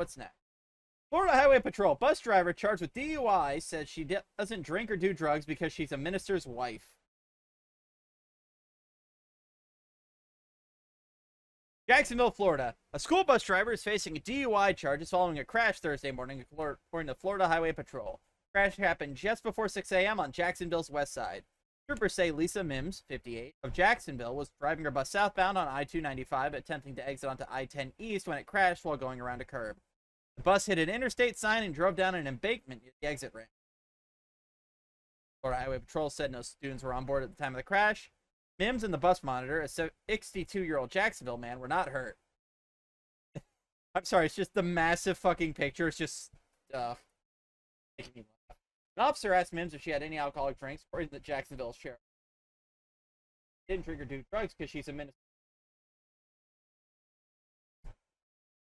What's next? Florida Highway Patrol bus driver charged with DUI says she doesn't drink or do drugs because she's a minister's wife. Jacksonville, Florida. A school bus driver is facing DUI charges following a crash Thursday morning, according to Florida Highway Patrol. Crash happened just before 6 a.m. on Jacksonville's west side. Troopers say Lisa Mims, 58, of Jacksonville, was driving her bus southbound on I-295, attempting to exit onto I-10 East when it crashed while going around a curb. The bus hit an interstate sign and drove down an embankment near the exit ramp. Florida Highway Patrol said no students were on board at the time of the crash. Mims and the bus monitor, a 62-year-old Jacksonville man, were not hurt. I'm sorry, it's just the massive fucking picture. It's just, making me laugh. An officer asked Mims if she had any alcoholic drinks, according to the Jacksonville sheriff. She didn't drink or do drugs because she's a minister.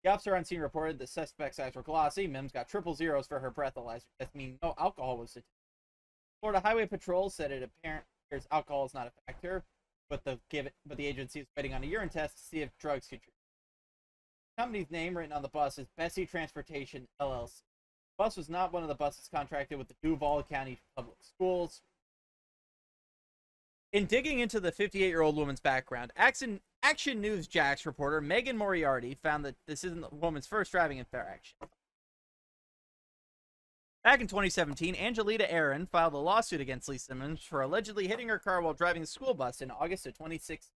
The officer on scene reported the suspect's eyes were glossy. Mims got triple zeros for her breathalyzer test, meaning no alcohol was detected. Florida Highway Patrol said it appears alcohol is not a factor, but the agency is waiting on a urine test to see if drugs contribute. The company's name written on the bus is Bessie Transportation, LLC. The bus was not one of the buses contracted with the Duval County Public Schools. In digging into the 58-year-old woman's background, Action News Jax reporter Megan Moriarty found that this isn't the woman's first driving infraction. Back in 2017, Angelita Aaron filed a lawsuit against Lisa Mims for allegedly hitting her car while driving a school bus in August of 2016.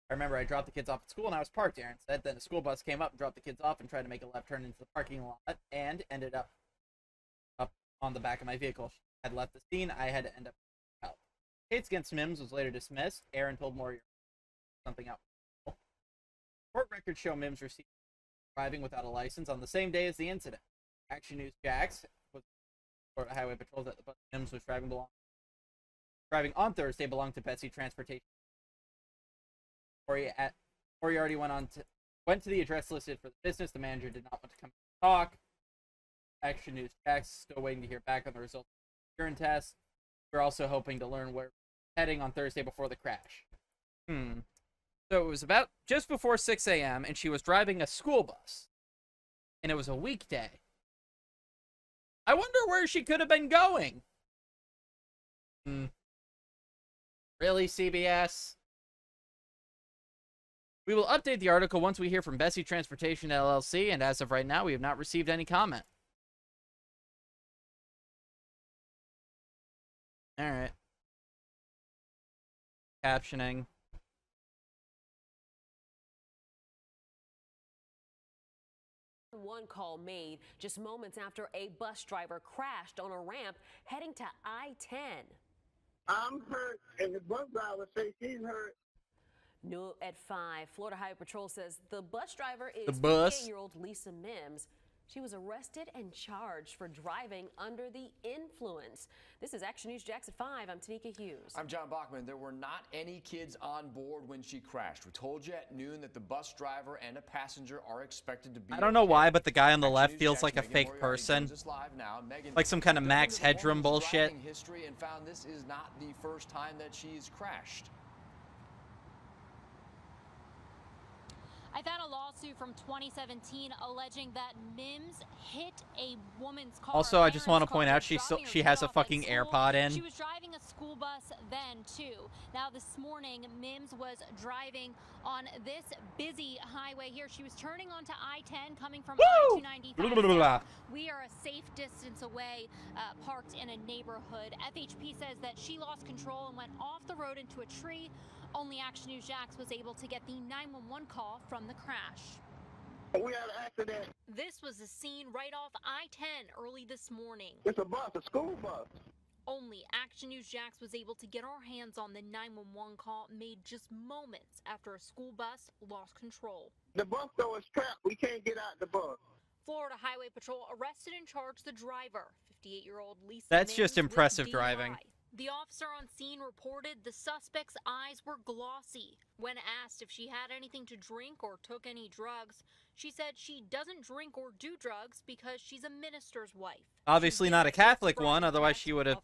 I remember I dropped the kids off at school and I was parked, Aaron said. Then a school bus came up and dropped the kids off and tried to make a left turn into the parking lot and ended up on the back of my vehicle. She had left the scene. I had to end up help. The case against Mims was later dismissed. Aaron told Moriarty something out. Court records show Mims received driving without a license on the same day as the incident. Action News Jax was Florida Highway Patrol that the bus Mims was driving on Thursday belonged to Bessie Transportation. Moriarty went to the address listed for the business. The manager did not want to come and talk. Action News Jax still waiting to hear back on the results of the urine test. We're also hoping to learn where we're heading on Thursday before the crash. So it was about just before 6 a.m. and she was driving a school bus. And it was a weekday. I wonder where she could have been going. Really, CBS? We will update the article once we hear from Bessie Transportation LLC, and as of right now, we have not received any comment. Alright. Captioning. One call made just moments after a bus driver crashed on a ramp heading to I-10. I'm hurt, and the bus driver says he's hurt. Noon at 5, Florida Highway Patrol says the bus driver is 58-year-old Lisa Mims. She was arrested and charged for driving under the influence. This is Action News Jax at 5. I'm Tanika Hughes. I'm John Bachman. There were not any kids on board when she crashed. We told you at noon that the bus driver and a passenger are expected to be I don't know why, but the guy on the left feels like a fake person. Like some kind of Max Headroom bullshit. History and found this is not the first time that she's crashed. I found a lawsuit from 2017 alleging that Mims hit a woman's car. Also, I just want to point out she has a fucking AirPod in. She was driving a school bus then too. Now this morning, Mims was driving on this busy highway here. She was turning onto I-10 coming from I-295. We are a safe distance away, parked in a neighborhood. FHP says that she lost control and went off the road into a tree. Only Action News Jax was able to get the 911 call from the crash. We had an accident. This was the scene right off I-10 early this morning. It's a bus, a school bus. Only Action News Jax was able to get our hands on the 911 call made just moments after a school bus lost control. The bus though is trapped. We can't get out the bus. Florida Highway Patrol arrested and charged the driver, 58-year-old Lisa That's Mims, just impressive with driving. DUI. The officer on scene reported the suspect's eyes were glossy. When asked if she had anything to drink or took any drugs, she said she doesn't drink or do drugs because she's a minister's wife. Obviously not a Catholic one, otherwise she would have...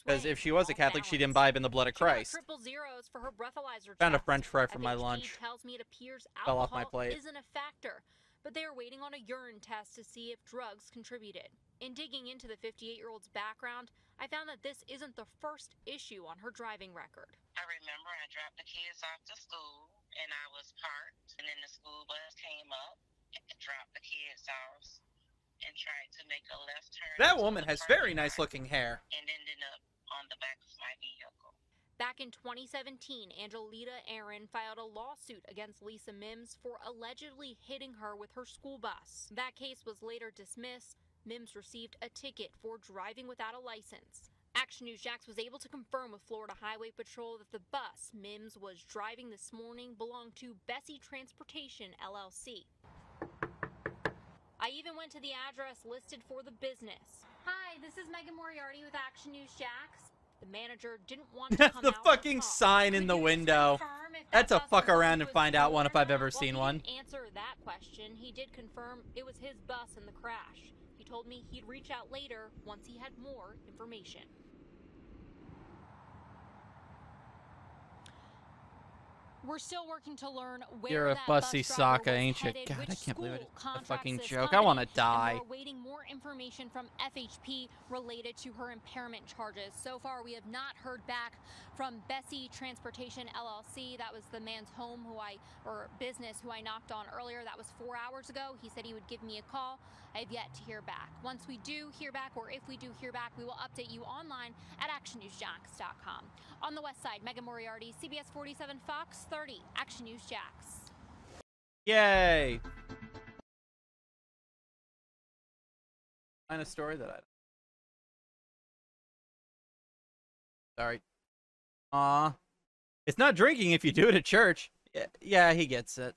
Because if she was a Catholic, she'd imbibe in the blood of Christ. Triple zeros for her breathalyzer Found a test. French fry for my FHP lunch. tells me it appears Fell off my plate. isn't a factor but they are waiting on a urine test to see if drugs contributed. In digging into the 58-year-old's background, I found that this isn't the first issue on her driving record. I remember I dropped the kids off to school, and I was parked, and then the school bus came up and dropped the kids off and tried to make a left turn. That woman has very nice looking hair. And ended up on the back of my vehicle. Back in 2017, Angelita Aaron filed a lawsuit against Lisa Mims for allegedly hitting her with her school bus. That case was later dismissed. Mims received a ticket for driving without a license. Action News Jax was able to confirm with Florida Highway Patrol that the bus Mims was driving this morning belonged to Bessie Transportation, LLC. I even went to the address listed for the business. Hi, this is Megan Moriarty with Action News Jax. The manager didn't want to come The out fucking and talk. sign in the window. That's a fuck around and find out one if I've ever seen one. He didn't answer that question. He did confirm it was his bus in the crash. He told me he'd reach out later once he had more information. We're still working to learn where You're a that bussy bus driver Sokka, was ain't you? headed, God, which I can't believe school it. A contracts fucking this joke. I company, want to and die. we're awaiting more information from FHP related to her impairment charges. So far, we have not heard back from Bessie Transportation LLC. That was the man's home or business who I knocked on earlier. That was 4 hours ago. He said he would give me a call. I have yet to hear back. Once we do hear back, or if we do hear back, we will update you online at actionnewsjax.com. On the west side, Megan Moriarty, CBS 47 Fox 30, Action News Jax. Yay! Find a story that I. Sorry. Aw. It's not drinking if you do it at church. Yeah, he gets it.